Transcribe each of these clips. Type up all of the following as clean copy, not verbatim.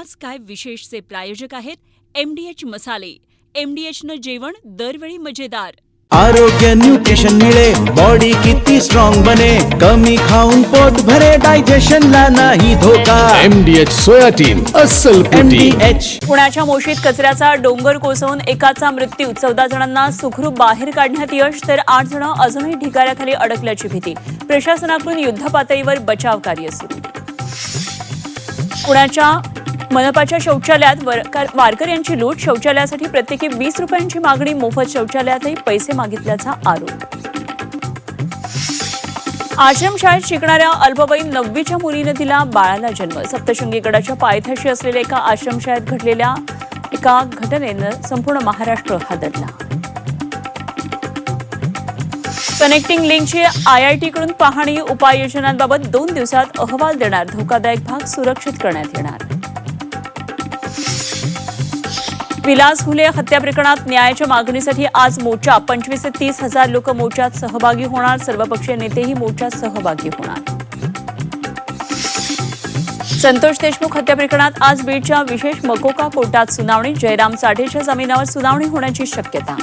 आज काय विशेषचे प्रायोजक आहेत MDH मसाले. MDHनं जेवण दरवेळी मजेदार. आरोग्य न्यूट्रिशन मिळे, बॉडी किती स्ट्रॉंग बने, कमी खाऊन पोट भरे, डायजेशनला नाही धोका. MDH सोयाटीन अस्सल प्रोटीन. MDH. पुण्याच्या मोशीत कचऱ्याचा डोंगर कोसळून एकाचा मृत्यू, 14 जणांना सुखरूप बाहेर काढण्यात यश, तर 8 जण अजूनही ढिगाऱ्याखाली अडकल्याची भीती. प्रशासनाकडून युद्धपातळीवर बचाव कार्य सुरू. पुण्याच्या मनपाच्या शौचालयात वारकऱ्यांची लूट, शौचालयासाठी प्रत्येकी 20 रुपयांची मागणी, मोफत शौचालयातही पैसे मागितल्याचा आरोप. आश्रमशाळेत शिकणाऱ्या अल्पवयीन 9वीच्या मुलीने दिला बाळाला जन्म. सप्तशृंगी गडाच्या पायथ्याशी असलेल्या एका आश्रमशाळेत घडलेल्या एका घटनेनं संपूर्ण महाराष्ट्र हादरला. कनेक्टिंग लिंकची IIT कडून पाहणी, उपाययोजनांबाबत 2 दिवसात अहवाल देणार. धोकादायक भाग सुरक्षित करण्यात येणार. विलास घुले हत्या प्रकरणात न्यायाच्या मागणीसाठी आज मोर्चा. 25 ते 30 हजार लोक मोर्चात सहभागी होणार. सर्वपक्षीय नेतेही मोर्चात सहभागी होणार. संतोष देशमुख हत्या प्रकरणात आज बीडच्या विशेष मकोका कोर्टात सुनावणी. जयराम साठेच्या जामिनावर सुनावणी होण्याची शक्यता.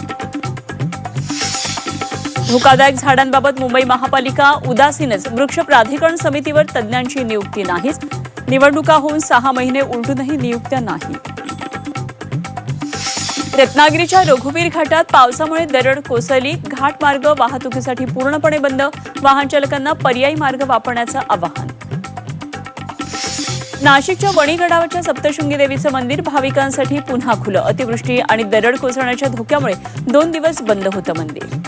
धोकादायक झाडांबाबत मुंबई महापालिका उदासीनच. वृक्ष प्राधिकरण समितीवर तज्ज्ञांची नियुक्ती नाहीच. निवडणुका होऊन 6 महिने उलटूनही नियुक्त्या नाही. रत्नागिरीच्या रघुवीर घाटात पावसामुळे दरड कोसळली. घाटमार्ग वाहतुकीसाठी पूर्णपणे बंद. वाहन चालकांना पर्यायी मार्ग वापरण्याचं आवाहन. नाशिकच्या वणीगडावरच्या सप्तशृंगी देवीचं मंदिर भाविकांसाठी पुन्हा खुलं. अतिवृष्टी आणि दरड कोसळण्याच्या धोक्यामुळे 2 दिवस बंद होतं मंदिर.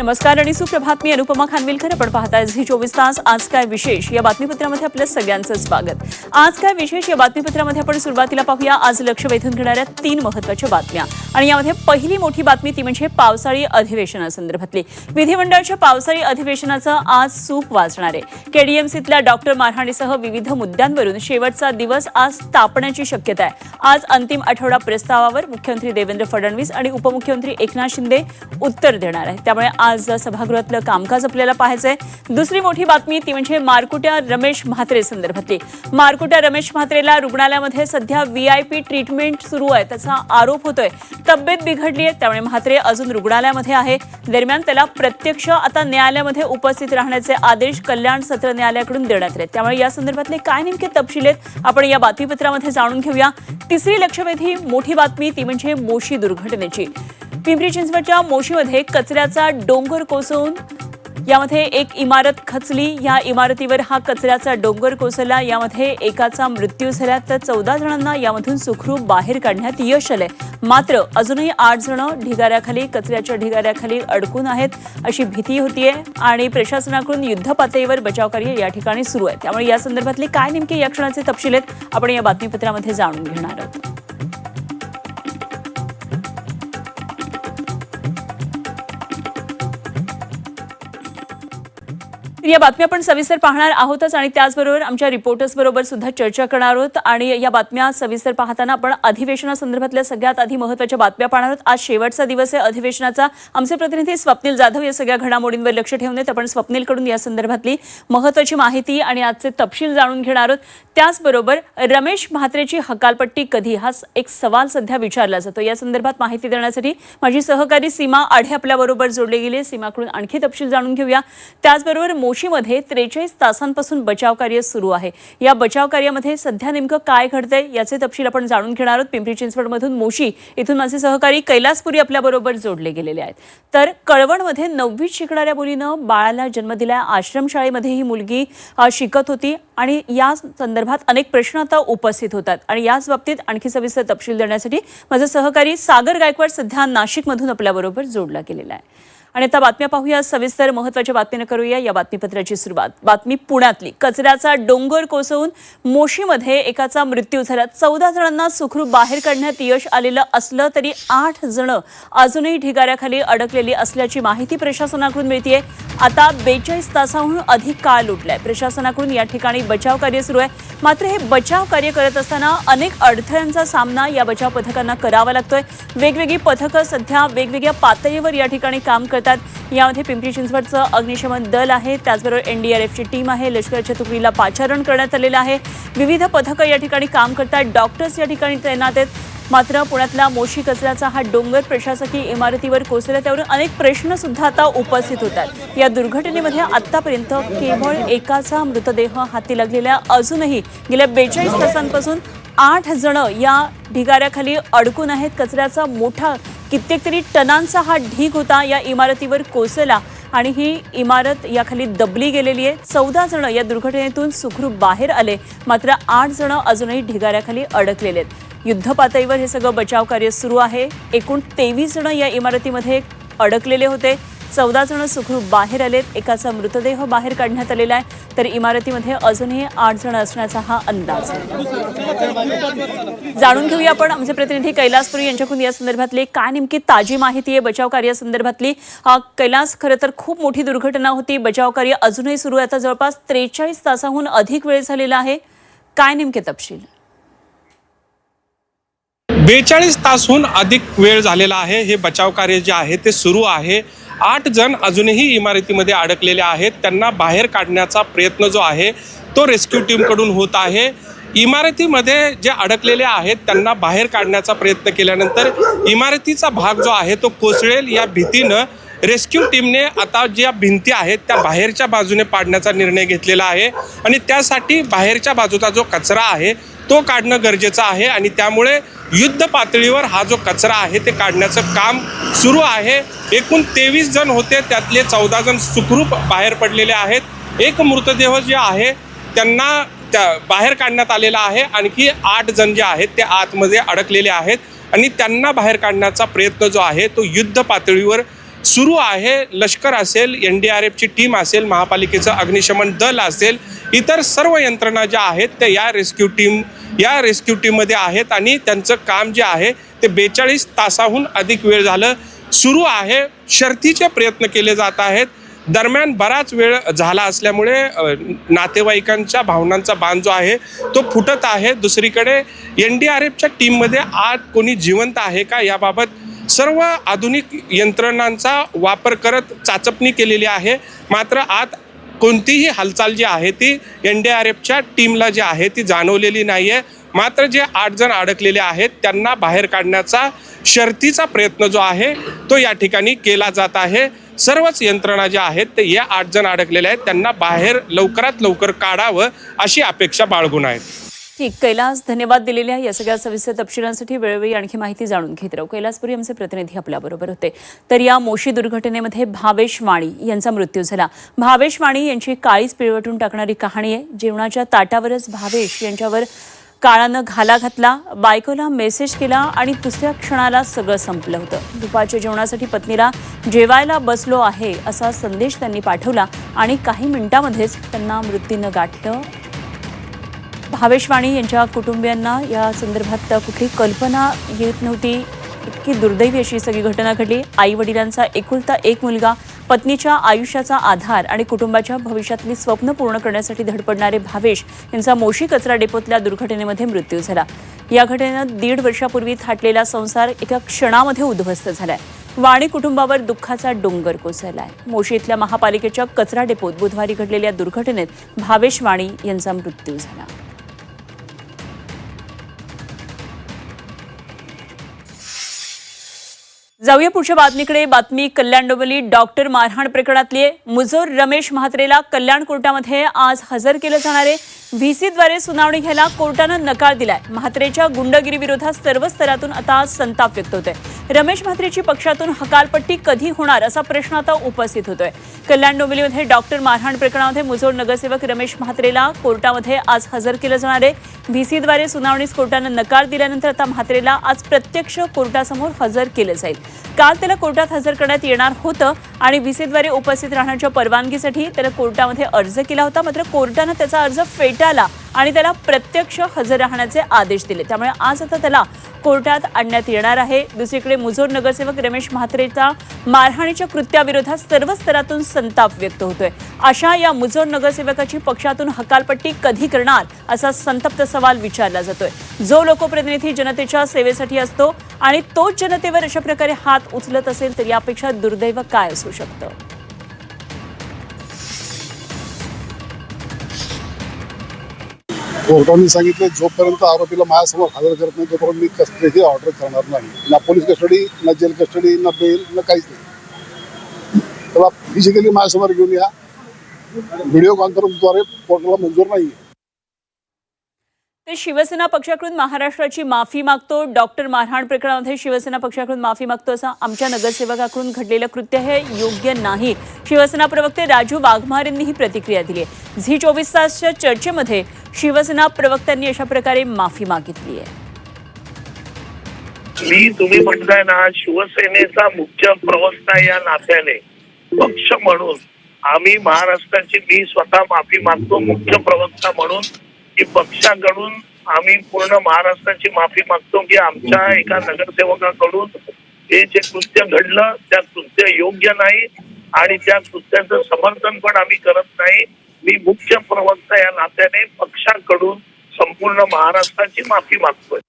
नमस्कार आणि सुप्रभात. मी अनुपमा खानविलकर. आपण पाहताय झी 24 तास. आज काय विशेष या बातमीपत्रामध्ये आपलं सगळ्यांचं स्वागत. आज काय विशेष या बातमीपत्रामध्ये आपण सुरुवातीला पाहूया आज लक्ष वेधून घेणाऱ्या 3 महत्त्वाच्या बातम्या. आणि यामध्ये पहिली मोठी बातमी ती म्हणजे पावसाळी अधिवेशनासंदर्भातली. विधिमंडळाच्या पावसाळी अधिवेशनाचं आज सूप वाजणार आहे. KDMCतल्या डॉक्टर मारहाणीसह विविध मुद्द्यांवरून शेवटचा दिवस आज तापण्याची शक्यता आहे. आज अंतिम आठवडा प्रस्तावावर मुख्यमंत्री देवेंद्र फडणवीस आणि उपमुख्यमंत्री एकनाथ शिंदे उत्तर देणार आहेत. त्यामुळे आज सभागृहातलं कामकाज आपल्याला पाहायचंय. दुसरी मोठी बातमी ती म्हणजे मारकुट्या रमेश म्हात्रे संदर्भातली. मारकुट्या रमेश म्हात्रेला रुग्णालयामध्ये सध्या VIP ट्रीटमेंट सुरू आहे, त्याचा आरोप होतोय. तब्येत बिघडली आहे, त्यामुळे म्हात्रे अजून रुग्णालयामध्ये आहे. दरम्यान त्याला प्रत्यक्ष आता न्यायालयामध्ये उपस्थित राहण्याचे आदेश कल्याण सत्र न्यायालयाकडून देण्यात आले. त्यामुळे या संदर्भातले काय नेमके तपशील आहेत आपण या बातमीपत्रामध्ये जाणून घेऊया. तिसरी लक्षवेधी मोठी बातमी ती म्हणजे मोशी दुर्घटनेची. पिंपरी चिंचवडच्या मोशीमध्ये कचऱ्याचा डोंगर कोसळून यामध्ये एक इमारत खचली. या इमारतीवर हा कचऱ्याचा डोंगर कोसळला. यामध्ये एकाचा मृत्यू झाला, तर 14 जणांना यामधून सुखरूप बाहेर काढण्यात यश आलंय. मात्र अजूनही 8 जण ढिगाऱ्याखाली, कचऱ्याच्या ढिगाऱ्याखाली अडकून आहेत अशी भीती होतीये. आणि प्रशासनाकडून युद्धपातळीवर बचावकार्य या ठिकाणी सुरू आहे. त्यामुळे या संदर्भातले काय नेमके या क्षणाचे तपशील आहेत आपण या बातमीपत्रामध्ये जाणून घेणार आहोत. या बातम्या आपण सविस्तर पाहणार आहोतच आणि त्याचबरोबर आमच्या रिपोर्टर्स बरोबर सुद्धा चर्चा करणार आहोत. आणि या बातम्या सविस्तर पाहताना आपण अधिवेशनासंदर्भातल्या सगळ्यात आधी महत्त्वाच्या बातम्या पाहणार आहोत. आज शेवटचा दिवस आहे अधिवेशनाचा. आमचे प्रतिनिधी स्वप्नील जाधव या सगळ्या घडामोडींवर लक्ष ठेवून आहेत. आपण स्वप्नीलकडून या संदर्भातली महत्त्वाची माहिती आणि आजचे तपशील जाणून घेणार आहोत. त्याचबरोबर रमेश म्हात्रेची हकालपट्टी कधी, हा एक सवाल सध्या विचारला जातो. या संदर्भात माहिती देण्यासाठी माझी सहकारी सीमा आढे आपल्याबरोबर जोडली गेली. सीमाकडून आणखी तपशील जाणून घेऊया. त्याचबरोबर मोशीमध्ये 43 तासांपासून बचाव कार्य सुरू आहे. या बचाव कार्यामध्ये सध्या नेमकं काय घडतंय याचे तपशील आपण जाणून घेणार आहोत. पिंपरी चिंचवडमधून मोशी इथून माझे सहकारी कैलासपुरी आपल्याबरोबर जोडले गेलेले आहेत. तर कळवणमध्ये 9वीत शिकणाऱ्या मुलीनं बाळाला जन्म दिला. आश्रमशाळेमध्ये ही मुलगी शिकत होती आणि या संदर्भात अनेक प्रश्न आता उपस्थित होतात. आणि याच बाबतीत आणखी सविस्तर तपशील देण्यासाठी माझा सहकारी सागर गायकवाड सध्या नाशिकमधून आपल्याबरोबर जोडला गेलेला आहे. आणि आता बातम्या पाहूया सविस्तर. महत्त्वाच्या बातमीने करूया या बातमीपत्राची सुरुवात. बातमी पुण्यातली. कचऱ्याचा डोंगर कोसळून मोशीमध्ये एकाचा मृत्यू झाला. 14 जणांना सुखरूप बाहेर काढण्यात यश आलेलं असलं तरी 8 जण अजूनही ढिगाऱ्याखाली अडकलेली असल्याची माहिती प्रशासनाकडून मिळतेय. आता 42 तासाहून अधिक काळ लुटलाय. प्रशासनाकडून या ठिकाणी बचाव कार्य सुरू आहे. मात्र हे बचाव कार्य करत असताना अनेक अडथळ्यांचा सामना या बचाव पथकांना करावा लागतोय. वेगवेगळी पथकं सध्या वेगवेगळ्या पातळीवर या ठिकाणी काम करतात. करतात। यामध्ये पिंपरी चिंचवडचं अग्निशमन दल आहे, त्याचबरोबर NDRFची टीम आहे, लष्कराच्या तुकडीला पाचारण करण्यात आलेलं आहे। विविध पथकं या ठिकाणी काम करतात, डॉक्टर्स या ठिकाणी तैनात आहेत। मात्र पुण्यातला मोशी कचऱ्याचा हा डोंगर प्रशासकीय इमारतीवर कोसळला, त्यावरून अनेक प्रश्न सुद्धा आता उपस्थित होतात। या दुर्घटनेमध्ये आतापर्यंत केवळ एकाचा मृतदेह हाती लागलेला, अजूनही गेल्या 42 तासांपासून 8 जण या ढिगाऱ्याखाली अडकून आहेत। कचऱ्याचा मोठा कित्येक तरी टनांचा हा ढीग होता, या इमारतीवर कोसळला आणि ही इमारत याखाली दबली गेलेली आहे। 14 जण या दुर्घटनेतून सुखरूप बाहेर आले, मात्र 8 जण अजूनही ढिगाऱ्याखाली अडकलेले आहेत। युद्ध पातळीवर हे सगळं बचाव कार्य सुरू आहे। एकूण 23 जण या इमारतीमध्ये अडकलेले होते, 14 जण सुखरूप बाहेर आलेत, एकाचा मृतदेह बाहेर काढण्यात आलेला आहे, तर इमारतीमध्ये अजूनही 8 जण असण्याचा हा अंदाज आहे। जाणून घेऊया आपण आमचे प्रतिनिधी कैलासपुरी यांच्याकडून या संदर्भातली काय नेमकी ताजी माहिती आहे बचाव कार्यासंदर्भातली। कैलास, खरं तर खूप मोठी दुर्घटना होती, बचाव कार्य अजूनही सुरू आहे, आता जवळपास 43 तासाहून अधिक वेळ झालेला आहे, काय नेमके तपशील? 42 तासहून अधिक वेळ झालेला आहे, हे बचाव कार्य जे आहे ते सुरू आहे। 8 जण अजूनही इमारतीमध्ये अडकलेले आहेत, त्यांना बाहेर काढण्याचा प्रयत्न जो आहे तो रेस्क्यू टीमकडून होत आहे। इमारतीमध्ये जे अडकलेले आहेत त्यांना बाहेर काढण्याचा प्रयत्न केल्यानंतर इमारतीचा भाग जो आहे तो कोसळेल या भीतीनं रेस्क्यू टीमने आता ज्या भिंती आहेत त्या बाहेरच्या बाजूने पाडण्याचा निर्णय घेतलेला आहे आणि त्यासाठी बाहेरच्या बाजूचा जो कचरा आहे तो काढणं गरजेचं आहे आणि त्यामुळे युद्ध पातळीवर हा जो कचरा आहे ते काढण्याचं काम सुरू आहे। एकूण 23 जण होते, त्यातले 14 जण सुखरूप बाहेर पडलेले आहेत। एक मृतदेह जे आहे त्यांना बाहेर काढण्यात आलेला आहे, आणखी 8 जण जे आहेत ते आतमध्ये अडकलेले आहेत आणि त्यांना बाहेर काढण्याचा प्रयत्न जो आहे तो युद्ध पातळीवर सुरू आहे। लष्कर असेल, NDRFची टीम असेल, महापालिकेचं अग्निशमन दल असेल, इतर सर्व यंत्रणा ज्या आहेत ते या रेस्क्यू टीममध्ये आहेत आणि त्यांचं काम जे आहे ते 42 तासाहून अधिक वेळ झालं सुरू आहे। शर्थीचे प्रयत्न केले जात आहेत। दरम्यान बराच वेळ झाला असल्यामुळे नातेवाईकांच्या भावनांचा बांध जो आहे तो फुटत आहे। दुसरीकडे NDRFच्या टीममध्ये आज कोणी जिवंत आहे का याबाबत सर्व आधुनिक यंत्रणांचा वापर करत चाचपणी केलेली आहे, मात्र आत कोणतीही हालचाल जी आहे ती NDRFच्या टीमला जी आहे ती जाणवलेली नाही आहे। मात्र जे 8 जण अडकलेले आहेत त्यांना बाहेर काढण्याचा शर्थीचा प्रयत्न जो आहे तो या ठिकाणी केला जात आहे। सर्वच यंत्रणा ज्या आहेत ते या 8 जण अडकलेले आहेत त्यांना बाहेर लवकरात लवकर काढावं अशी अपेक्षा बाळगून आहेत। ठीक, कैलास, धन्यवाद दिलेल्या या सगळ्या सविस्तर तपशिलांसाठी। वेळोवेळी आणखी माहिती जाणून घेत राहू। कैलासपुरी आमचे प्रतिनिधी आपल्याबरोबर होते। तर या मोशी दुर्घटनेमध्ये भावेश वाणी यांचा मृत्यू झाला। भावेश वाणी यांची काळीच पिळवटून टाकणारी कहाणी आहे। जेवणाच्या ताटावरच भावेश यांच्यावर काळानं घाला घातला, बायकोला मेसेज केला आणि दुसऱ्या क्षणाला सगळं संपलं होतं। दुपारच्या जेवणासाठी पत्नीला जेवायला बसलो आहे असा संदेश त्यांनी पाठवला आणि काही मिनिटांमध्येच त्यांना मृत्यूनं गाठलं। भावेश वाणी यांच्या कुटुंबियांना या संदर्भात कुठली कल्पना येत नव्हती, इतकी दुर्दैवी अशी सगळी घटना घडली। आई वडिलांचा एकुलता एक मुलगा, पत्नीच्या आयुष्याचा आधार आणि कुटुंबाच्या भविष्यातली स्वप्न पूर्ण करण्यासाठी धडपडणारे भावेश यांचा मोशी कचरा डेपोतल्या दुर्घटनेमध्ये मृत्यू झाला। या घटनेनं 1.5 वर्षापूर्वी थाटलेला संसार एका क्षणामध्ये उद्ध्वस्त झालाय। वाणी कुटुंबावर दुःखाचा डोंगर कोसळलाय। मोशी इथल्या महापालिकेच्या कचरा डेपोत बुधवारी घडलेल्या दुर्घटनेत भावेश वाणी यांचा मृत्यू झाला। जाऊया पुढच्या बातमीकडे। बातमी कल्याण डोंबिवली डॉक्टर मारहाण प्रकरणातली आहे। मुजोर रमेश म्हात्रेला कल्याण कोर्टामध्ये आज हजर केलं जाणार आहे। व्हीसीद्वारे सुनावणी घ्यायला कोर्टानं नकार दिलाय। म्हात्रेच्या गुंडगिरी विरोधात सर्व स्तरातून आता संताप व्यक्त होतोय। रमेश म्हात्रेची पक्षातून हकालपट्टी कधी होणार असा प्रश्न आता उपस्थित होतोय। कल्याण डोंबिवलीमध्ये डॉक्टर मारहाण प्रकरणामध्ये मुजोर नगरसेवक रमेश म्हात्रेला कोर्टामध्ये आज हजर केलं जाणार आहे। व्हीसीद्वारे सुनावणीस कोर्टानं नकार दिल्यानंतर आता म्हात्रेला आज प्रत्यक्ष कोर्टासमोर हजर केलं जाईल। काल त्याला कोर्टात हजर करण्यात येणार होतं आणि व्हीसीद्वारे उपस्थित राहण्याच्या परवानगीसाठी त्याला कोर्टामध्ये अर्ज केला होता, मात्र कोर्टानं त्याचा अर्ज फेटाळला आणि त्याला प्रत्यक्ष हजर राहण्याचे आदेश दिले. त्यामुळे आज आता त्याला कोर्टात आणण्यात येणार आहे. दुसरीकडे मुजोर नगरसेवक रमेश म्हात्रेचा मारहाणीच्या कृत्याविरोधात सर्व स्तरातून संताप व्यक्त होतोय. अशा या मुजोर नगरसेवकाची पक्षातून हकालपट्टी कधी करणार असा संतप्त सवाल विचारला जातोय. जो लोकप्रतिनिधी जनतेच्या सेवेसाठी असतो आणि तोच जनतेवर अशा प्रकारे हात उचलत असेल तर यापेक्षा दुर्दैव काय असू शकतं. कोर्टाने सांगितले जोपर्यंत आरोपीला माझ्यासमोर हजर करत नाही तोपर्यंत मी कस्टडीची ऑर्डर करणार नाही. ना पोलीस कस्टडी, ना जेल कस्टडी, ना बेल, ना काहीच नाही. त्याला फिजिकली माझ्यासमोर घेऊन या. व्हिडिओ कॉन्फरन्सद्वारे कोर्टाला मंजूर नाही. ते शिवसेना पक्षाकडून महाराष्ट्राची माफी मागतो. डॉक्टर मारहाण प्रकरणामध्ये शिवसेना पक्षाकडून माफी मागतो असं आमच्या नगरसेवकाकडून घडलेलं कृत्य हे योग्य नाही. शिवसेना प्रवक्ते राजू वाघमार यांनी ही प्रतिक्रिया दिली आहे. झी 24 तासच्या चर्चेमध्ये शिवसेना प्रवक्त्यांनी अशा प्रकारे माफी मागितली आहे. तुम्ही म्हणताय ना, शिवसेनेचा मुख्य प्रवक्ता या नात्याने पक्ष म्हणून आम्ही महाराष्ट्राची मी स्वतः माफी मागतो मुख्य प्रवक्ता म्हणून की पक्षाकडून आम्ही पूर्ण महाराष्ट्राची माफी मागतो की आमच्या एका नगरसेवकाकडून हे जे कृत्य घडलं त्या कृत्य योग्य नाही आणि त्या कृत्याचं समर्थन पण आम्ही करत नाही. मी मुख्य प्रवक्ता या नात्याने पक्षाकडून संपूर्ण महाराष्ट्राची माफी मागतोय.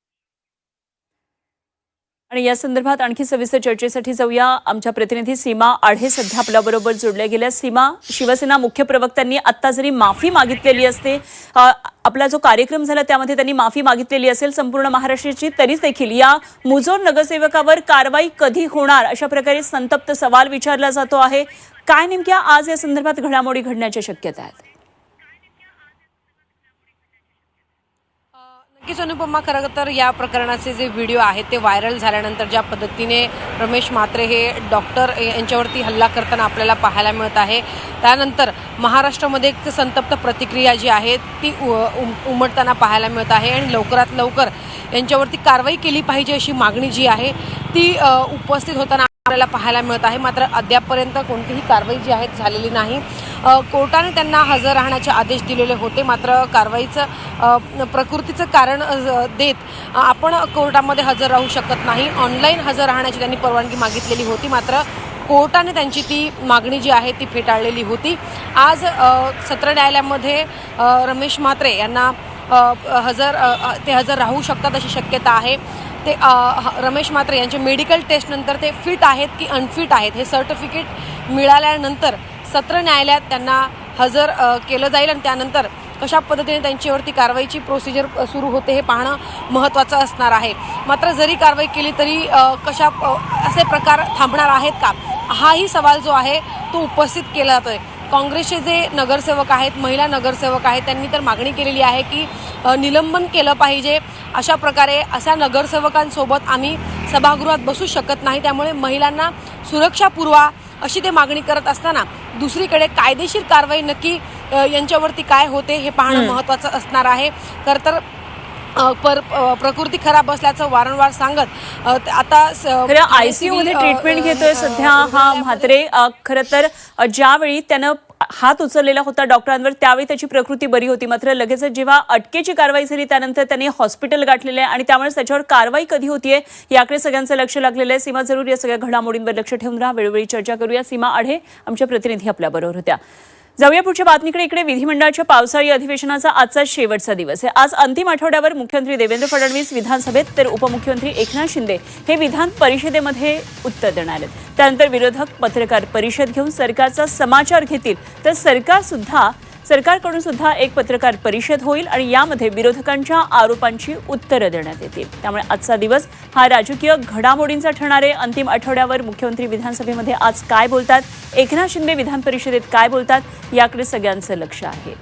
आणि या संदर्भात आणखी सविस्तर चर्चेसाठी जाऊया. आमच्या प्रतिनिधी सीमा आढे सध्या आपल्याबरोबर जोडल्या गेल्या. सीमा, शिवसेना मुख्य प्रवक्त्यांनी आता जरी माफी मागितलेली असते, आपला जो कार्यक्रम झाला त्यामध्ये त्यांनी माफी मागितलेली असेल संपूर्ण महाराष्ट्राची, तरीच देखील या मुजोर नगरसेवकावर कारवाई कधी होणार अशा प्रकारे संतप्त सवाल विचारला जातो आहे. काय नेमक्या आज या संदर्भात घडामोडी घडण्याच्या शक्यता आहेत? नक्कीच अनुपमा, खरं तर या प्रकरणाचे जे व्हिडिओ आहेत ते व्हायरल झाल्यानंतर ज्या पद्धतीने रमेश म्हात्रे हे डॉक्टर यांच्यावरती हल्ला करताना आपल्याला पाहायला मिळत आहे, त्यानंतर महाराष्ट्रामध्ये एक संतप्त प्रतिक्रिया जी आहे ती उमटताना पाहायला मिळत आहे आणि लवकरात लवकर यांच्यावरती कारवाई केली पाहिजे अशी मागणी जी आहे ती उपस्थित होताना आपल्याला पाहायला मिळत आहे. मात्र अद्यापपर्यंत कोणतीही कारवाई जी आहे झालेली नाही. कोर्टाने त्यांना हजर राहण्याचे आदेश दिलेले होते, मात्र कारवाईचं प्रकृतीचं कारण देत आपण कोर्टामध्ये हजर राहू शकत नाही. ऑनलाईन हजर राहण्याची त्यांनी परवानगी मागितलेली होती, मात्र कोर्टाने त्यांची ती मागणी जी आहे ती फेटाळलेली होती. आज सत्र न्यायालयामध्ये रमेश म्हात्रे यांना हजर राहू शकतात अशी शक्यता आहे. ते रमेश म्हात्रे यांचे मेडिकल टेस्टनंतर ते फिट आहेत की अनफिट आहेत हे सर्टिफिकेट मिळाल्यानंतर सत्र न्यायालयात त्यांना हजर केलं जाईल आणि त्यानंतर कशा पद्धतीने त्यांच्यावरती कारवाईची प्रोसिजर सुरू होते हे पाहणं महत्त्वाचं असणार आहे. मात्र जरी कारवाई केली तरी असे प्रकार थांबणार आहेत का, हाही सवाल जो आहे तो उपस्थित केला जातोय. काँग्रेसचे जे नगरसेवक आहेत, महिला नगरसेवक आहेत, त्यांनी तर मागणी केलेली आहे की निलंबन केलं पाहिजे. अशा प्रकारे अशा नगरसेवकांसोबत आम्ही सभागृहात बसू शकत नाही, त्यामुळे महिलांना सुरक्षा पुरवा अशी ते मागणी करत असताना दुसरीकडे कायदेशीर कारवाई नक्की यांच्यावरती काय होते हे पाहणं महत्त्वाचं असणार आहे. तर प्रकृती खराब असल्याचं वारंवार सांगत आता आयसीयू मध्ये ट्रीटमेंट घेतोय सध्या हा म्हात्रे. खरं तर ज्यावेळी त्यानं हात उचललेला होता डॉक्टरांवर त्यावेळी त्याची प्रकृती बरी होती, मात्र लगेच जेव्हा अटकेची कारवाई झाली त्यानंतर त्यांनी हॉस्पिटल गाठलेलं आहे आणि त्यामुळे त्याच्यावर कारवाई कधी होतीये याकडे सगळ्यांचं लक्ष लागलेलं आहे. सीमा, जरूर या सगळ्या घडामोडींवर लक्ष ठेवून राहा. वेळोवेळी चर्चा करूया. सीमा आढे आमच्या प्रतिनिधी आपल्याबरोबर होत्या. जाऊया पुढच्या बातमीकडे. इकडे विधिमंडळाच्या पावसाळी अधिवेशनाचा आजचा शेवटचा दिवस आहे. आज अंतिम आठवड्यावर मुख्यमंत्री देवेंद्र फडणवीस विधानसभेत तर उपमुख्यमंत्री एकनाथ शिंदे हे विधान परिषदेमध्ये उत्तर देणार आहेत. त्यानंतर विरोधक पत्रकार परिषद घेऊन सरकारचा समाचार घेतील, तर सरकारकडून सुद्धा एक पत्रकार परिषद होईल आणि यामध्ये विरोधकांच्या आरोपांची उत्तरं देण्यात येतील. त्यामुळे आजचा दिवस हा राजकीय घडामोडींचा ठरणार आहे. अंतिम आठवड्यावर मुख्यमंत्री विधानसभेमध्ये आज काय बोलतात, एकनाथ शिंदे विधान परिषदेत काय बोलतात याकडे सगळ्यांचं लक्ष आहे.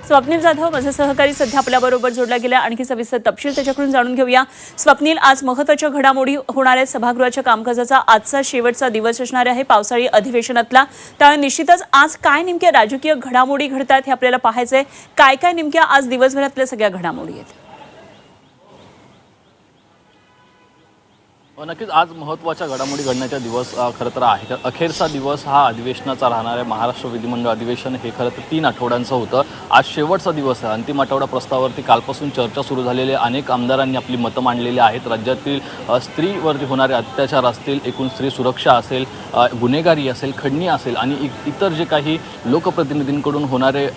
स्वप्नील जाधव माझे सहकारी सध्या आपल्याबरोबर जोडला गेला. आणखी सविस्तर तपशील त्याच्याकडून जाणून घेऊया. स्वप्नील, आज महत्त्वाच्या घडामोडी होणार आहेत. सभागृहाच्या कामकाजाचा आजचा शेवटचा दिवस असणार आहे पावसाळी अधिवेशनातला. त्यामुळे निश्चितच आज काय नेमक्या राजकीय घडामोडी घडतात हे आपल्याला पाहायचंय. काय काय नेमक्या आज दिवसभरातल्या सगळ्या घडामोडी आहेत? नक्कीच आज महत्त्वाच्या घडामोडी घडण्याचा दिवस खरं तर आहे. अखेरचा दिवस हा अधिवेशनाचा राहणार आहे. महाराष्ट्र विधिमंडळ अधिवेशन हे खरं तर 3 आठवड्यांचं होतं. आज शेवटचा दिवस आहे. अंतिम आठवडा प्रस्तावावरती कालपासून चर्चा सुरू झालेली आहे. अनेक आमदारांनी आपली मतं मांडलेली आहेत. राज्यातील स्त्रीवरती होणारे अत्याचार असतील, एकूण स्त्री सुरक्षा असेल, गुन्हेगारी असेल, खंडणी असेल आणि इतर जे काही लोकप्रतिनिधींकडून होणारे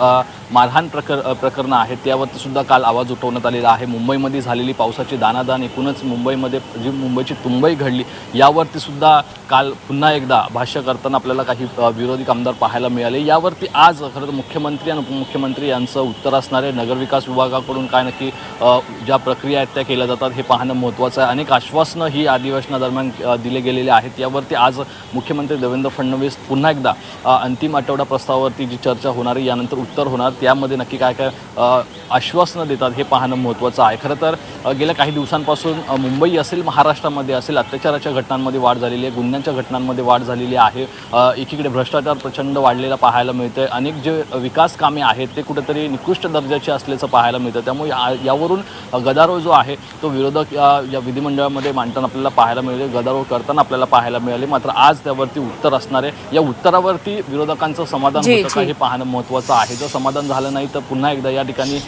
मारहाण प्रकरणं आहेत त्यावरती सुद्धा काल आवाज उठवण्यात आलेला आहे. मुंबईमध्ये झालेली पावसाची दाणादाण, एकूणच मुंबईमध्ये जी मुंबईची तुंबई घडली यावरती सुद्धा काल पुन्हा एकदा भाष्य करताना आपल्याला काही विरोधी आमदार पाहायला मिळाले. यावरती आज खरं तर मुख्यमंत्री आणि उपमुख्यमंत्री यांचं उत्तर असणार आहे. नगरविकास विभागाकडून काय नक्की ज्या प्रक्रिया आहेत त्या केल्या जातात हे पाहणं महत्त्वाचं आहे. अनेक आश्वासनं ही अधिवेशनादरम्यान दिले गेलेले आहेत. यावरती आज मुख्यमंत्री देवेंद्र फडणवीस पुन्हा एकदा अंतिम आठवडा प्रस्तावावरती जी चर्चा होणार आहे यानंतर उत्तर होणार, त्यामध्ये नक्की काय काय आश्वासनं देतात हे पाहणं महत्त्वाचं आहे. खरं तर गेल्या काही दिवसांपासून मुंबई असेल, महाराष्ट्रामध्ये असेल, अत्याचाराच्या घटनांमध्ये वाढ झालेली आहे, गुन्ह्यांच्या घटनांमध्ये वाढ झालेली आहे. एकीकडे भ्रष्टाचार प्रचंड वाढलेला पाहायला मिळतं आहे. अनेक जे विकास कामे आहेत ते कुठेतरी निकृष्ट दर्जाचे असल्याचं पाहायला मिळतं. त्यामुळे यावरून गदारोळ जो आहे तो विरोधक या विधिमंडळामध्ये मांडताना आपल्याला पाहायला मिळेल, गदारोळ करताना आपल्याला पाहायला मिळाले. मात्र आज त्यावरती उत्तर असणार आहे. या उत्तरावरती विरोधकांचं समाधान होतं का हे पाहणं महत्त्वाचं आहे. जर समाधान झालं नाही तर पुन्हा एकदा या ठिकाणी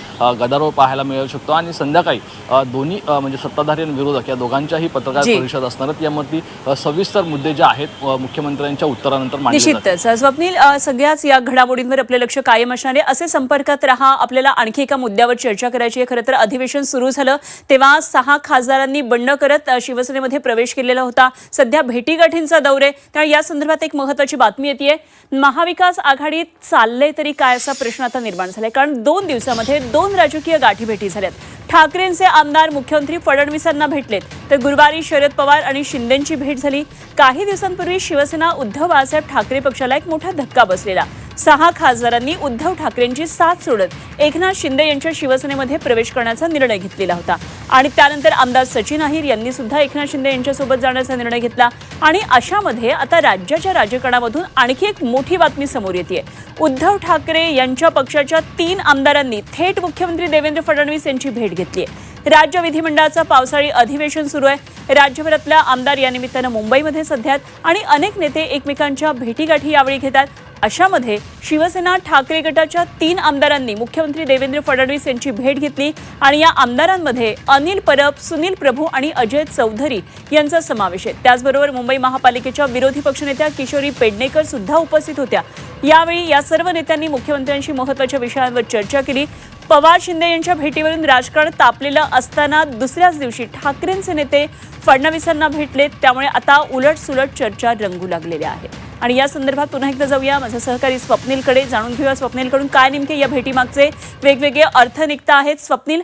गदारोळ पाहायला मिळू शकतो आणि संध्याकाळी दोन्ही म्हणजे सत्ताधारी आणि विरोधक या दोघांच्याही पत्रकार परिषद असणार आहेत. यामध्ये सविस्तर मुद्दे जे आहेत मुख्यमंत्र्यांच्या उत्तरानंतर मांडले जातील. निश्चितच स्वप्नील, सगळ्याच या घडामोडींवर आपलं लक्ष कायम असणार आहे. असे संपर्कात रहा. आपल्याला आणखी एका मुद्द्यावर चर्चा करायची आहे. खरं तर अधिवेशन सुरू झालं तेव्हा 6 खासदारांनी बंड करत शिवसेनेमध्ये प्रवेश केलेला होता. सध्या भेटीगाठींचा दौर आहे, त्यामुळे या संदर्भात एक महत्त्वाची बातमी येते. महाविकास आघाडीत चाललंय तरी काय असा प्रश्न आता निर्माण झालाय. कारण 2 दिवसामध्ये 2 राजकीय गाठीभेटी झाल्यात. ठाकरेंचे आमदार मुख्यमंत्री फडणवीसांना भेटलेत, तर गुरुवारी शरद पवार आणि शिंदेंची भेट झाली. काही दिवसांपूर्वी शिवसेना उद्धव बाळासाहेब ठाकरे पक्षाला एक मोठा धक्का बसलेला. 6 खासदारांनी उद्धव ठाकरेंची साथ सोडत एकनाथ शिंदे यांच्या शिवसेनेमध्ये प्रवेश करण्याचा निर्णय घेतलेला होता. आणि त्यानंतर आमदार सचिन अहिर यांनी सुद्धा एकनाथ शिंदे यांच्यासोबत जाण्याचा निर्णय घेतला. आणि अशामध्ये आता राज्याच्या राजकारणामधून आणखी एक मोठी बातमी समोर येते. उद्धव ठाकरे यांच्या पक्षाच्या 3 आमदारांनी थेट मुख्यमंत्री देवेंद्र फडणवीस यांची भेट घेतली आहे. राज्य विधिमंडळाचं पावसाळी अधिवेशन सुरू आहे. राज्यभरातल्या आमदार या निमित्तानं मुंबईमध्ये सध्यात आणि अनेक नेते एकमेकांच्या भेटीगाठी यावेळी घेतात. अशामध्ये शिवसेना ठाकरे गटाच्या 3 आमदारांनी मुख्यमंत्री देवेंद्र फडणवीस यांची भेट घेतली आणि या आमदारांमध्ये अनिल परब, सुनील प्रभू आणि अजय चौधरी यांचा समावेश आहे. त्याचबरोबर मुंबई महापालिकेच्या विरोधी पक्षनेत्या किशोरी पेडणेकर सुद्धा उपस्थित होत्या. यावेळी या सर्व नेत्यांनी मुख्यमंत्र्यांशी महत्त्वाच्या विषयांवर चर्चा केली. पवार शिंदे यांच्या भेटीवरून राजकारण तापलेलं असताना दुसऱ्याच दिवशी ठाकरेंचे नेते फडणवीसांना भेटलेत. त्यामुळे आता उलटसुलट चर्चा रंगू लागलेल्या आहेत. आणि या संदर्भात पुन्हा एकदा जाऊया माझा सहकारी स्वप्नीलकडे, जाणून घेऊया स्वप्नीलकडून काय नेमके या भेटीमागचे वेगवेगळे अर्थ निघत आहेत. स्वप्नील,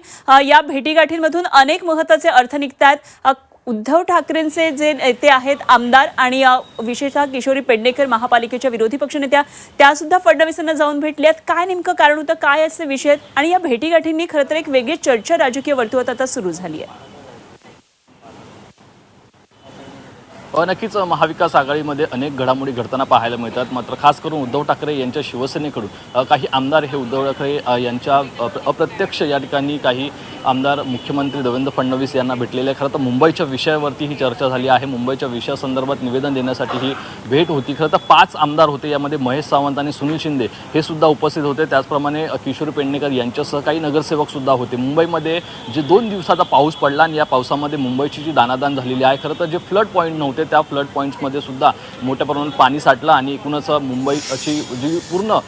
या भेटीगाठींमधून अनेक महत्त्वाचे अर्थ निघतात. उद्धव ठाकरेंचे जे नेते आहेत आमदार आणि विशेषतः किशोरी पेडणेकर महापालिकेच्या विरोधी पक्षनेत्या त्या सुद्धा फडणवीसांना जाऊन भेटल्यात. काय नेमकं कारण होतं, काय असे विषय आहेत आणि या भेटीगाठींनी खरं तर एक वेगळी चर्चा राजकीय वर्तुळात आता सुरू झाली आहे. नक्कीच महाविकास आघाडीमध्ये अनेक घडामोडी घडताना पाहायला मिळतात. मात्र खास करून उद्धव ठाकरे यांच्या शिवसेनेकडून काही आमदार हे उद्धव ठाकरे यांच्या अप्रत्यक्ष या ठिकाणी काही आमदार मुख्यमंत्री देवेंद्र फडणवीस यांना भेटलेले. खरं तर मुंबईच्या विषयावरती ही चर्चा झाली आहे. मुंबईच्या विषयासंदर्भात निवेदन देण्यासाठी ही भेट होती. खरं तर 5 आमदार होते. यामध्ये महेश सावंत आणि सुनील शिंदे हे सुद्धा उपस्थित होते. त्याचप्रमाणे किशोरी पेडणेकर यांच्यासह काही नगरसेवक सुद्धा होते. मुंबईमध्ये जे 2 दिवसाचा पाऊस पडला आणि या पावसामध्ये मुंबईची जी दाणादाण झालेली आहे, खरं तर जे फ्लड पॉईंट नव्हते त्या फ्लड पॉईंट्समध्ये सुद्धा मोठ्या प्रमाणात पाणी साठलं आणि एकूणच मुंबईची जी पूर्ण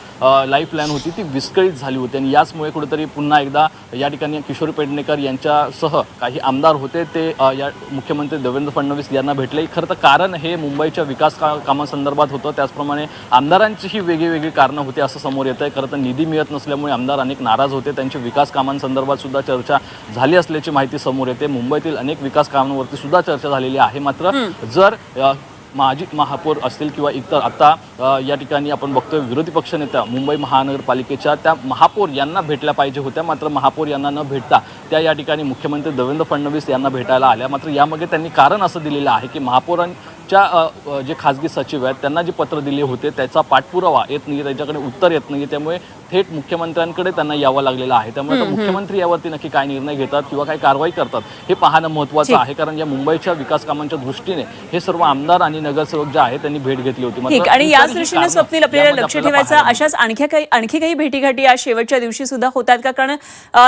लाईफ लाईन होती ती विस्कळीत झाली होती. आणि याचमुळे कुठेतरी पुन्हा एकदा या ठिकाणी किशोरी पेडणेकर यांच्यासह काही आमदार होते ते या मुख्यमंत्री देवेंद्र फडणवीस यांना भेटले. खरं तर कारण हे मुंबईच्या विकास कामांसंदर्भात होतं. त्याचप्रमाणे आमदारांचीही वेगळी कारणं होती असं समोर येतं आहे. खरं तर निधी मिळत नसल्यामुळे आमदार अनेक नाराज होते. त्यांच्या विकास कामांसंदर्भात सुद्धा चर्चा झाली असल्याची माहिती समोर येते. मुंबईतील अनेक विकास कामांवरती सुद्धा चर्चा झालेली आहे. मात्र जर माजी महापौर असतील किंवा इतर आता या ठिकाणी आपण बघतोय विरोधी पक्षनेत्या मुंबई महानगरपालिकेच्या त्या महापौर यांना भेटल्या पाहिजे होत्या. मात्र महापौर यांना न भेटता त्या या ठिकाणी मुख्यमंत्री देवेंद्र फडणवीस यांना भेटायला आल्या. मात्र यामध्ये त्यांनी कारण असं दिलेलं आहे की नाशिकच्या जे खाजगी सचिव आहेत त्यांना जे पत्र दिले होते त्याचा पाठपुरावा येत नाही, त्याच्याकडे उत्तर येत नाही, त्यामुळे थेट मुख्यमंत्र्यांकडे त्यांना यावं लागलेलं आहे. त्यामुळे आता मुख्यमंत्री यावरती नक्की काय निर्णय घेतात किंवा काय कारवाई करतात हे पाहणं महत्त्वाचं आहे, कारण या मुंबईच्या विकास कामांच्या दृष्टीने हे सर्व आमदार आणि नगरसेवक जे आहेत त्यांनी भेट घेतली होती. ठीक, आणि याच दृष्टीने स्वप्नील आपल्याला लक्ष ठेवायचं अशाच आणखी काही भेटीगाठी आज शेवटच्या दिवशी सुद्धा होतात का? कारण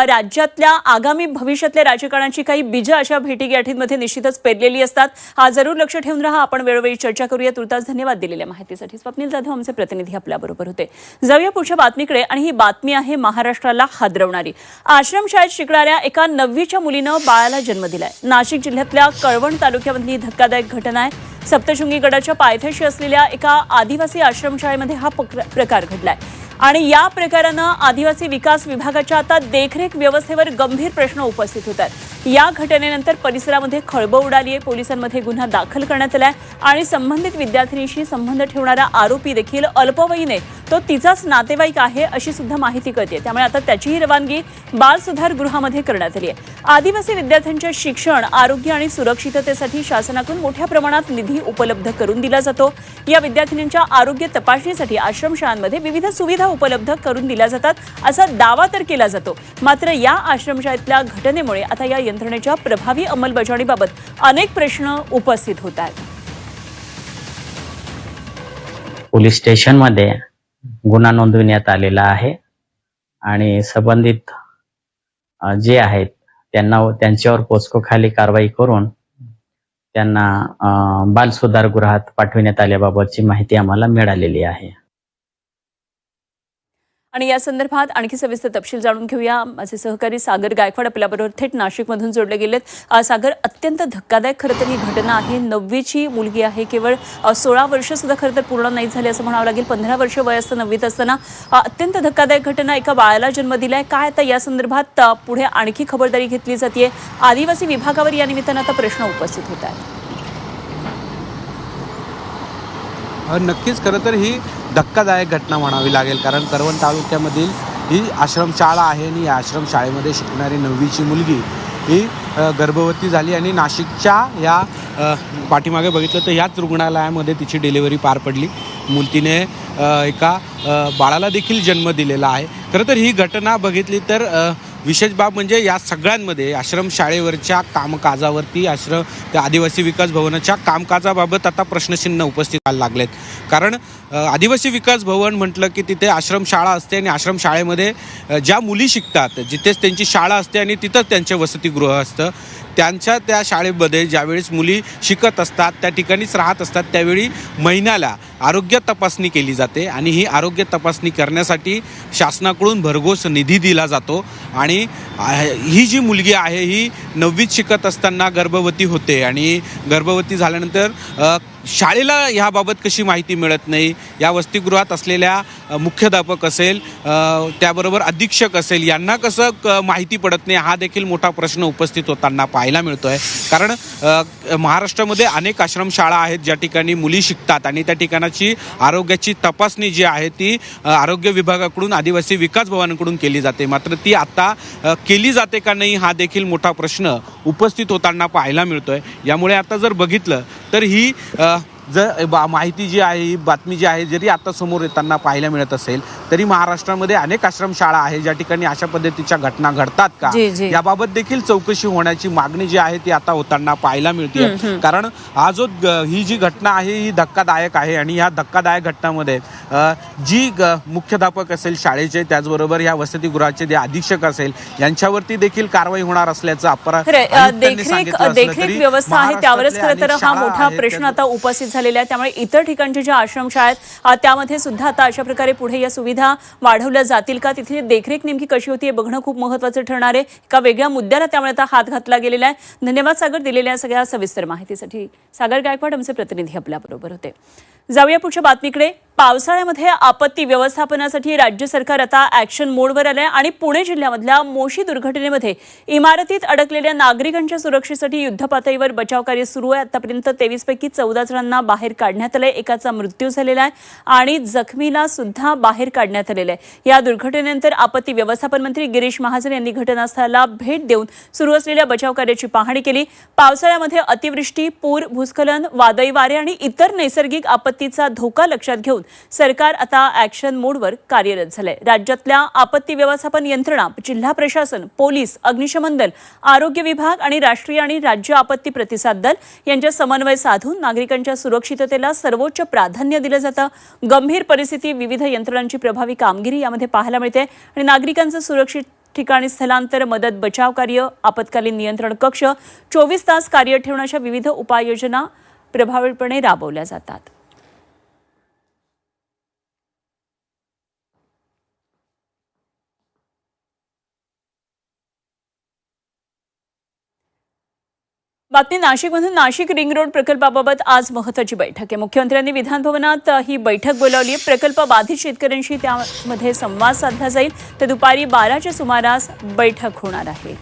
राज्यातल्या आगामी भविष्यातल्या राजकारणाची काही बीजं अशा भेटीगाठींमध्ये निश्चितच पेरलेली असतात. हा जरूर लक्ष ठेवून राहा. आपण वेळोवेळी चर्चा करूया. तुर्तास धन्यवाद दिलेल्या माहितीसाठी. स्वप्नील जाधव आमचे प्रतिनिधी आपल्याबरोबर होते. जाऊया पुढच्या बातमीकडे, आणि ही बातमी आहे महाराष्ट्राला हादरवणारी. आश्रमशाळेत शिकणाऱ्या एका 9वीच्या मुलीनं बाळाला जन्म दिलाय. नाशिक जिल्ह्यातल्या कळवण तालुक्यामधली धक्कादायक घटना आहे. सप्तशृंगी गडाच्या पायथ्याशी असलेल्या एका आदिवासी आश्रमशाळेमध्ये हा प्रकार घडलाय, आणि या प्रकारानं आदिवासी विकास विभागाच्या आता देखरेख व्यवस्थेवर गंभीर प्रश्न उपस्थित होत आहेत. या घटनेनंतर परिसरामध्ये खळबळ उडाली आहे. पोलिसांमध्ये गुन्हा दाखल करण्यात आलाय, आणि संबंधित विद्यार्थिनीशी संबंध ठेवणारा आरोपी देखील अल्पवयीन आहे, तो तिचाच नातेवाईक आहे अशी सुद्धा माहिती कळते. त्यामुळे आता त्याचीही रवानगी बाल सुधार गृहामध्ये करण्यात आली आहे. आदिवासी विद्यार्थ्यांच्या शिक्षण, आरोग्य आणि सुरक्षिततेसाठी शासनाकडून मोठ्या प्रमाणात निधी उपलब्ध करून दिला जातो. या विद्यार्थिनींच्या आरोग्य तपासणीसाठी आश्रमशाळांमध्ये विविध सुविधा उपलब्ध करून दिल्या जातात असा दावा तर केला जातो. मात्र या आश्रमशाळेतल्या घटनेमुळे आता या यंत्रणेच्या प्रभावी अंमलबजावणीबाबत अनेक प्रश्न उपस्थित होत आहेत. पोलीस स्टेशनमध्ये गुन्हा नोंदविण्यात आलेला आहे, आणि संबंधित जे आहेत त्यांच्यावर पोस्को खाली कारवाई करून त्यांना बाल सुधार गृहात पाठविण्यात आल्याबाबतची माहिती आम्हाला मिळालेली आहे. आणि या संदर्भात आणखी सविस्तर तपशील जाणून घेऊया. माझे सहकारी सागर गायकवाड आपल्याबरोबर थेट नाशिकमधून जोडले गेलेत. सागर, अत्यंत धक्कादायक खरं तर ही घटना आहे. 9वीची मुलगी आहे, केवळ 16 वर्ष सुद्धा खरं तर पूर्ण नाही झाली असं म्हणावं लागेल. 15 वर्ष वय असतं 9वीत असताना. अत्यंत धक्कादायक घटना, एका बाळाला जन्म दिलाय. काय आता या संदर्भात पुढे आणखी खबरदारी घेतली जाते? आदिवासी विभागावर या निमित्तानं आता प्रश्न उपस्थित होत आहेत. नक्कीच खरं तर ही धक्कादायक घटना म्हणावी लागेल, कारण कळवण तालुक्यामधील ही आश्रमशाळा आहे, आणि या आश्रमशाळेमध्ये शिकणारी 9वीची मुलगी ही गर्भवती झाली, आणि नाशिकच्या या पाठीमागे बघितलं तर ह्याच रुग्णालयामध्ये तिची डिलिव्हरी पार पडली. तिने एका बाळाला देखील जन्म दिलेला आहे. खरं तर ही घटना बघितली तर विशेष बाब म्हणजे या सगळ्यांमध्ये आश्रमशाळेवरच्या कामकाजावरती त्या आदिवासी विकास भवनाच्या कामकाजाबाबत आता प्रश्नचिन्ह उपस्थित व्हायला लागलेत. कारण आदिवासी विकास भवन म्हटलं की तिथे आश्रमशाळा असते, आणि आश्रमशाळेमध्ये ज्या मुली शिकतात जिथेच त्यांची शाळा असते आणि तिथंच त्यांचे वसतिगृह असतं. त्या शाळेमध्ये ज्यावेळेस मुली शिकत असतात, त्या ठिकाणीच राहत असतात, त्यावेळी महिन्याला आरोग्य तपासणी केली जाते, आणि ही आरोग्य तपासणी करण्यासाठी शासनाकडून भरघोस निधी दिला जातो. आणि ही जी मुलगी आहे ही 9वीत शिकत असताना गर्भवती होते, आणि गर्भवती झाल्यानंतर शाळेला ह्याबाबत कशी माहिती मिळत नाही, या वसतिगृहात असलेल्या मुख्याध्यापक असेल, त्याबरोबर अधीक्षक असेल, यांना कसं माहिती पडत नाही, हा देखील मोठा प्रश्न उपस्थित होताना पाहायला मिळतो आहे. कारण महाराष्ट्रामध्ये अनेक आश्रमशाळा आहेत ज्या ठिकाणी मुली शिकतात, आणि त्या ठिकाणाची आरोग्याची तपासणी जी आहे ती आरोग्य विभागाकडून, आदिवासी विकास भवनाकडून केली जाते. मात्र ती आता केली जाते का नाही, हा देखील मोठा प्रश्न उपस्थित होताना पाहायला मिळतो आहे. यामुळे आता जर बघितलं तर ही माहिती जी आहे, ही बातमी जी आहे, जरी आता समोर येताना पाहायला मिळत असेल तरी महाराष्ट्रामध्ये अनेक आश्रमशाळा आहेत ज्या ठिकाणी अशा पद्धतीच्या घटना घडतात का, याबाबत देखील चौकशी होण्याची मागणी जी आहे ती आता होताना पाहायला मिळते. कारण ही जी घटना आहे ही धक्कादायक आहे, आणि या धक्कादायक घटनामध्ये जी मुख्याध्यापक असेल शाळेचे, त्याचबरोबर या वसतिगृहाचे जे अधीक्षक असेल, यांच्यावरती देखील कारवाई होणार असल्याचं देखरेख व्यवस्था आहे त्यावरच खरं तर हा मोठा प्रश्न आता उपस्थित झालेला आहे. त्यामुळे इतर ठिकाणच्या ज्या आश्रमशाळा आहेत त्यामध्ये सुद्धा आता अशा प्रकारे पुढे या सुविधा वाढवल्या जातील का, तिथली देखरेख नेमकी कशी होती हे बघणं खूप महत्त्वाचं ठरणार आहे. एका वेगळ्या मुद्द्याला त्यामुळे आता हात घातला गेलेला आहे. धन्यवाद सागर दिलेल्या सगळ्या सविस्तर माहितीसाठी. सागर गायकवाड आमचे प्रतिनिधी आपल्याबरोबर होते. जाऊया पुढच्या बातमीकडे. पावसाळ्यामध्ये आपत्ती व्यवस्थापनासाठी राज्य सरकार आता ॲक्शन मोडवर आलंय आणि पुणे जिल्ह्यामधल्या मोशी दुर्घटनेमध्ये इमारतीत अडकलेल्या नागरिकांच्या सुरक्षेसाठी युद्धपातळीवर बचाव कार्य सुरू आहे. आतापर्यंत 23 पैकी 14 जणांना बाहेर काढण्यात आलंय. एकाचा मृत्यू झालेला आहे आणि जखमीला सुद्धा बाहेर काढण्यात आलेलं आहे. या दुर्घटनेनंतर आपत्ती व्यवस्थापन मंत्री गिरीश महाजन यांनी घटनास्थळाला भेट देऊन सुरू असलेल्या बचाव कार्याची पाहणी केली. पावसाळ्यामध्ये अतिवृष्टी, पूर, भूस्खलन, वादळी वारे आणि इतर नैसर्गिक आपत्तीचा धोका लक्षात घेऊन सरकार आता ॲक्शन मोडवर कार्यरत झालंय. राज्यातल्या आपत्ती व्यवस्थापन यंत्रणा, जिल्हा प्रशासन, पोलीस, अग्निशमन दल, आरोग्य विभाग आणि राष्ट्रीय आणि राज्य आपत्ती प्रतिसाद दल यांच्या समन्वय साधून नागरिकांच्या सुरक्षिततेला सर्वोच्च प्राधान्य दिलं जातं. गंभीर परिस्थिती, विविध यंत्रणांची प्रभावी कामगिरी यामध्ये पाहायला मिळते आणि नागरिकांचं सुरक्षित ठिकाणी स्थलांतर, मदत, बचाव कार्य, आपत्कालीन नियंत्रण कक्ष, 24 तास कार्य ठेवण्याच्या विविध उपाययोजना प्रभावीपणे राबवल्या जातात. बातमी नाशिकमधून. नाशिक रिंग रोड प्रकल्पाबाबत आज महत्त्वाची बैठक आहे. मुख्यमंत्र्यांनी विधानभवनात ही बैठक बोलावली आहे. प्रकल्प बाधित शेतकऱ्यांशी त्यामध्ये संवाद साधला जाईल. तर दुपारी 12च्या सुमारास बैठक होणार आहे.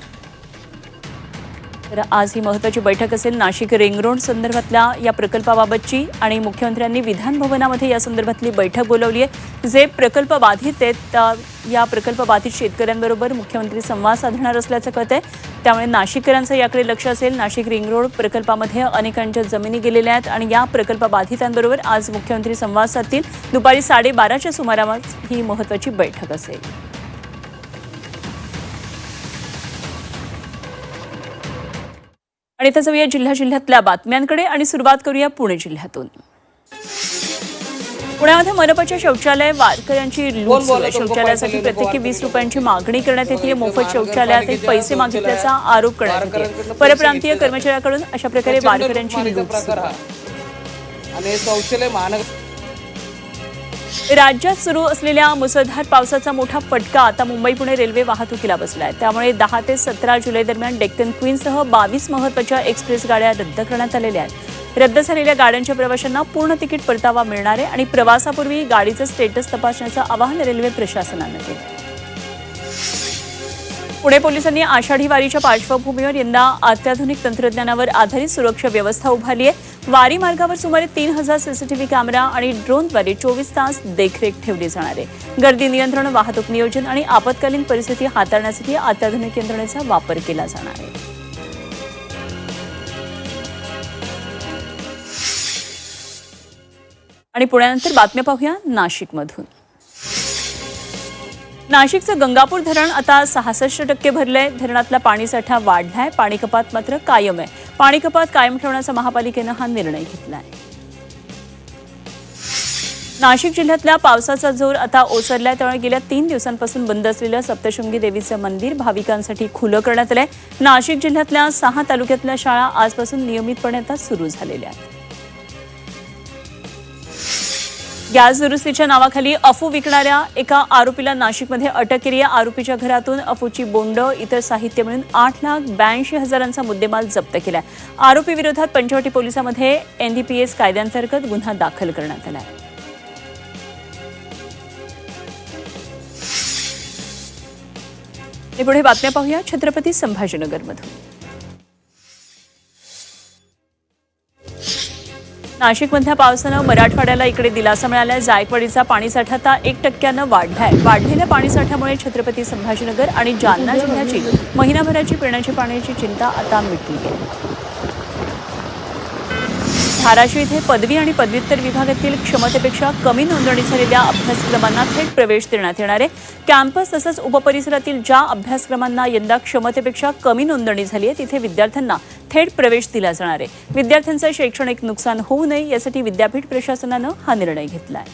तर आज ही महत्त्वाची बैठक असेल नाशिक रिंग रोड संदर्भातल्या या प्रकल्पाबाबतची आणि मुख्यमंत्र्यांनी विधानभवनामध्ये या संदर्भातली बैठक बोलावली आहे. जे प्रकल्प बाधित आहेत या प्रकल्प बाधित शेतकऱ्यांबरोबर मुख्यमंत्री संवाद साधणार असल्याचं कळतंय. त्यामुळे नाशिककरांचं याकडे लक्ष असेल. नाशिक रिंग रोड प्रकल्पामध्ये अनेकांच्या जमिनी गेलेल्या आहेत आणि या प्रकल्प बाधितांबरोबर आज मुख्यमंत्री संवाद साधतील. दुपारी 12:30च्या सुमारास ही महत्त्वाची बैठक असेल. आणि त्याचा जिल्ह्यातल्या बातम्यांकडे आणि सुरुवात करूया पुणे जिल्ह्यातून. पुण्यामध्ये मनपाच्या शौचालय वारकऱ्यांची लूट सुरू आहे. शौचालयासाठी प्रत्येकी 20 रुपयांची मागणी करण्यात येते. मोफत शौचालयात पैसे मागितल्याचा आरोप करण्यात येते. परप्रांतीय कर्मचाऱ्याकडून अशा प्रकारे वारकऱ्यांची लूट सुरू आहे. राज्यात सुरू असलेल्या मुसळधार पावसाचा मोठा फटका आता मुंबई पुणे रेल्वे वाहतुकीला बसलाय. त्यामुळे 10 ते 17 जुलै दरम्यान डेक्कन क्वीनसह 22 महत्त्वाच्या एक्सप्रेस गाड्या रद्द करण्यात आलेल्या आहेत. रद्द झालेल्या गाड्यांच्या प्रवाशांना पूर्ण तिकीट परतावा मिळणार आहे आणि प्रवासापूर्वी गाडीचं स्टेटस तपासण्याचं आवाहन रेल्वे प्रशासनानं केलं. पुणे पोलिसांनी आषाढी वारीच्या पार्श्वभूमीवर यंदा अत्याधुनिक तंत्रज्ञानावर आधारित सुरक्षा व्यवस्था उभारली आहे. वारी मार्गावर सुमारे 3000 सीसीटीव्ही कॅमेरा आणि ड्रोनद्वारे 24 तास देखरेख ठेवली जाणार आहे. गर्दी नियंत्रण, वाहतूक नियोजन आणि आपत्कालीन परिस्थिती हाताळण्यासाठी अत्याधुनिक यंत्रणेचा वापर केला जाणार आहे. आणि पुण्यानंतर बातम्या पाहूया नाशिकमधून. नाशिकचं गंगापूर धरण आता 66% भरलंय. धरणातला पाणीसाठा वाढलाय. पाणी कपात मात्र कायम आहे. पाणी कपात कायम ठेवण्याचा महापालिकेनं हा निर्णय घेतलाय. नाशिक जिल्ह्यातल्या पावसाचा जोर आता ओसरलाय. त्यामुळे गेल्या 3 दिवसांपासून बंद असलेलं सप्तशृंगी देवीचं मंदिर भाविकांसाठी खुलं करण्यात आलंय. नाशिक जिल्ह्यातल्या 6 तालुक्यातल्या शाळा आजपासून नियमितपणे आता सुरू झालेल्या आहेत. गॅस दुरुस्तीच्या नावाखाली अफू विकणाऱ्या एका आरोपीला नाशिकमध्ये अटक केली आहे. आरोपीच्या घरातून अफूची बोंड, इतर साहित्य मिळून 8,82,000चा मुद्देमाल जप्त केलाय. आरोपी विरोधात पंचवटी पोलिसांमध्ये NDPS कायद्याअंतर्गत गुन्हा दाखल करण्यात आला आहे. पुढे बातम्या पाहूया छत्रपती संभाजीनगरमधून. नाशिकमधल्या पावसानं मराठवाड्याला इकडे दिलासा मिळालाय. जायकवाडीचा पाणीसाठा आता 1% वाढलाय. वाढलेल्या पाणीसाठ्यामुळे छत्रपती संभाजीनगर आणि जालना जिल्ह्याची महिनाभराची पिण्याची पाण्याची चिंता आता मिटली आहे. धाराशिव इथे पदवी आणि पदव्युत्तर विभागातील क्षमतेपेक्षा कमी नोंदणी झालेल्या अभ्यासक्रमांना थेट प्रवेश देण्यात येणार आहे. कॅम्पस तसंच उपपरिसरातील ज्या अभ्यासक्रमांना यंदा क्षमतेपेक्षा कमी नोंदणी झाली आहे तिथे विद्यार्थ्यांना थेट प्रवेश दिला जाणार आहे. विद्यार्थ्यांचं शैक्षणिक नुकसान होऊ नये यासाठी विद्यापीठ प्रशासनानं हा निर्णय घेतला आहे.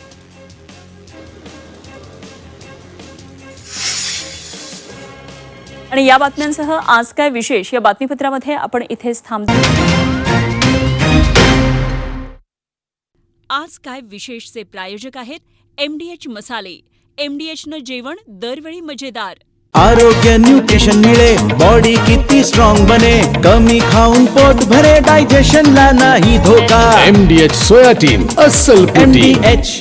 आणि या बातम्यांसह आज काय विशेष या बातमीपत्रामध्ये आपण इथेच थांबतो. आज काय विशेषचे प्रायोजक आहेत MDH मसाले. MDHनं जेवण दरवेळी मजेदार. आरोग्य न्यूट्रिशन मिळे, बॉडी किती स्ट्रॉंग बने, कमी खाऊन पोट भरे, डायजेशनला नाही धोका. MDH सोयाटीन अस्सल प्रोटीन. MDH